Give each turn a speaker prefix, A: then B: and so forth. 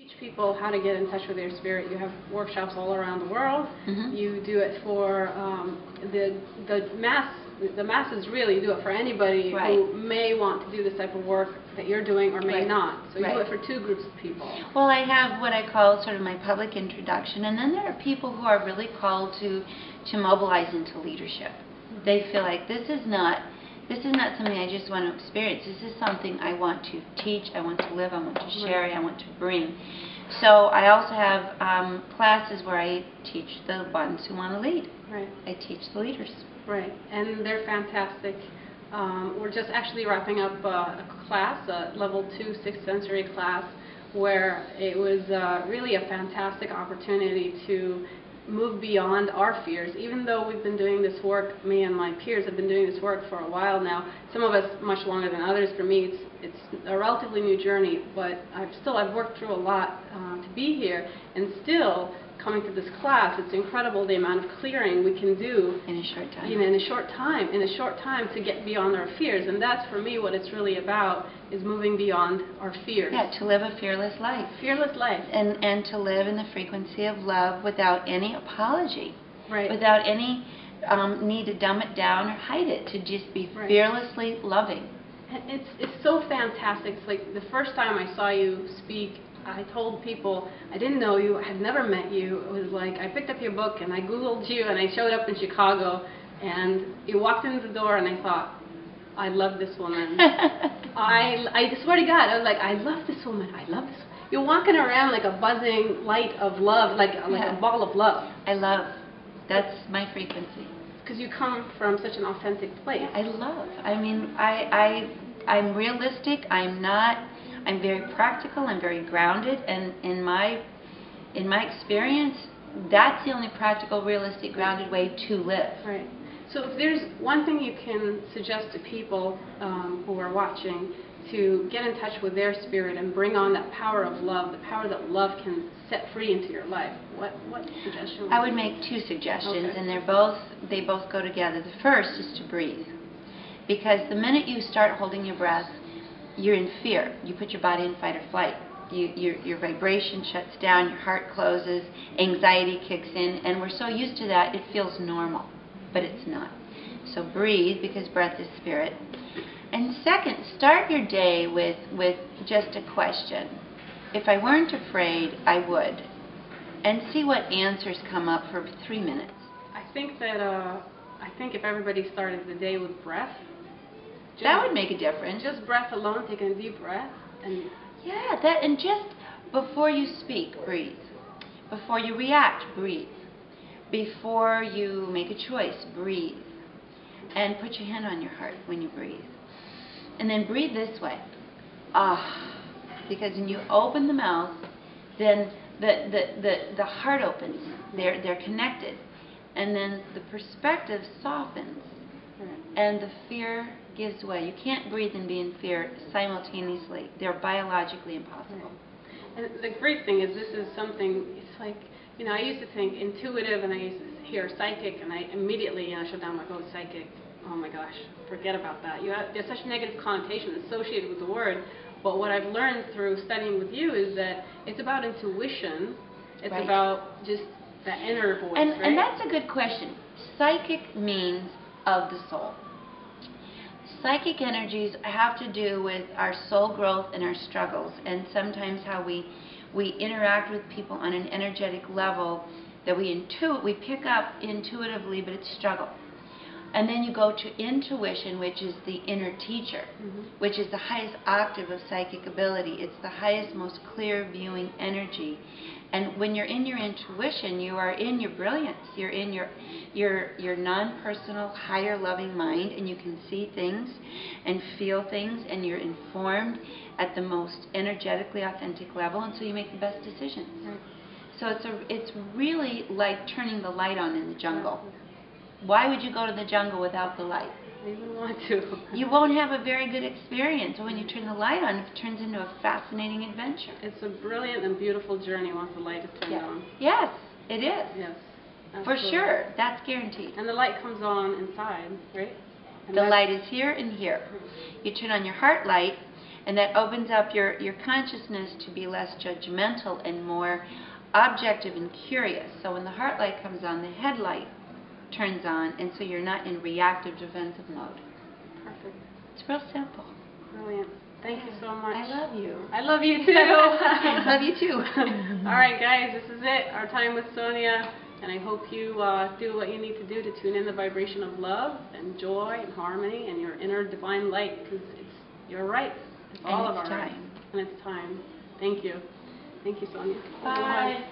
A: Teach people how to get in touch with their spirit. You have workshops all around the world. You do it for the masses. Really, you do it for anybody who may want to do this type of work that you're doing or may not. So you do it for two groups of people.
B: Well, I have what I call sort of my public introduction, and then there are people who are really called to mobilize into leadership. They feel like this is not something I just want to experience. This is something I want to teach, I want to live, I want to share, I want to bring. So I also have classes where I teach the ones who want to lead. I teach the leaders.
A: And they're fantastic. We're just actually wrapping up a class, a level 2 sixth sensory class, where it was really a fantastic opportunity to move beyond our fears. Even though we've been doing this work, me and my peers have been doing this work for a while now, some of us much longer than others. For me, it's a relatively new journey, but I've worked through a lot to be here, and still coming to this class, it's incredible the amount of clearing we can do
B: in a short time.
A: In a short time to get beyond our fears. And that's, for me, what it's really about, is moving beyond our fears.
B: Yeah, to live a fearless life.
A: Fearless life.
B: And to live in the frequency of love without any apology.
A: Without
B: any need to dumb it down or hide it, to just be fearlessly loving.
A: And it's so fantastic. It's like the first time I saw you speak, I told people I didn't know you, I had never met you. It was like I picked up your book and I Googled you and I showed up in Chicago, and you walked into the door and I thought, I love this woman. I swear to God, I was like, I love this woman. I love this woman. You're walking around like a buzzing light of love, like a ball of love.
B: I love. That's my frequency.
A: Because you come from such an authentic place.
B: I love. I mean, I'm realistic. I'm very practical. I'm very grounded, and in my experience, that's the only practical, realistic, grounded way to live.
A: So if there's one thing you can suggest to people who are watching to get in touch with their spirit and bring on that power of love, the power that love can set free into your life, what suggestion would you?
B: I would make two suggestions, and they both go together. The first is to breathe, because the minute you start holding your breath, you're in fear. You put your body in fight or flight. Your vibration shuts down, your heart closes, anxiety kicks in, and we're so used to that it feels normal, but it's not. So breathe, because breath is spirit. And second, start your day with just a question. If I weren't afraid, I would. And see what answers come up for 3 minutes.
A: I think if everybody started the day with breath,
B: that would make a difference.
A: Just breath alone, taking a deep breath. And
B: and just before you speak, breathe. Before you react, breathe. Before you make a choice, breathe. And put your hand on your heart when you breathe. And then breathe this way. Because when you open the mouth, then the heart opens. They're connected. And then the perspective softens. And the fear gives way. You can't breathe and be in fear simultaneously. They're biologically impossible.
A: And the great thing is, this is something, it's like, I used to think intuitive, and I used to hear psychic, and I immediately shut down my phone. Psychic, oh my gosh, forget about that. There's such negative connotation associated with the word. But what I've learned through studying with you is that it's about intuition. It's about just that inner voice.
B: And that's a good question. Psychic means of the soul. Psychic energies have to do with our soul growth and our struggles, and sometimes how we interact with people on an energetic level that we pick up intuitively, but it's struggle. And then you go to intuition, which is the inner teacher, which is the highest octave of psychic ability. It's the highest, most clear viewing energy. And when you're in your intuition, you are in your brilliance. You're in your non-personal, higher loving mind, and you can see things and feel things, and you're informed at the most energetically authentic level, and so you make the best decisions. So it's really like turning the light on in the jungle. Why would you go to the jungle without the light?
A: I don't want to.
B: You won't have a very good experience. When you turn the light on, it turns into a fascinating adventure.
A: It's a brilliant and beautiful journey once the light is turned on.
B: Yes, it is.
A: Yes.
B: For sure. That's guaranteed.
A: And the light comes on inside, right?
B: The light is here and here. You turn on your heart light, And that opens up your consciousness to be less judgmental and more objective and curious. So when the heart light comes on, the headlight turns on, and so you're not in reactive defensive mode.
A: Perfect.
B: It's real simple.
A: Brilliant. Thank you so much.
B: I love you.
A: I love you too.
B: Love you too.
A: All right, guys, this is it. Our time with Sonia. And I hope you do what you need to do to tune in the vibration of love and joy and harmony and your inner divine light, because you're right. It's all of our rights. And it's time. Thank you. Thank you, Sonia.
B: Bye.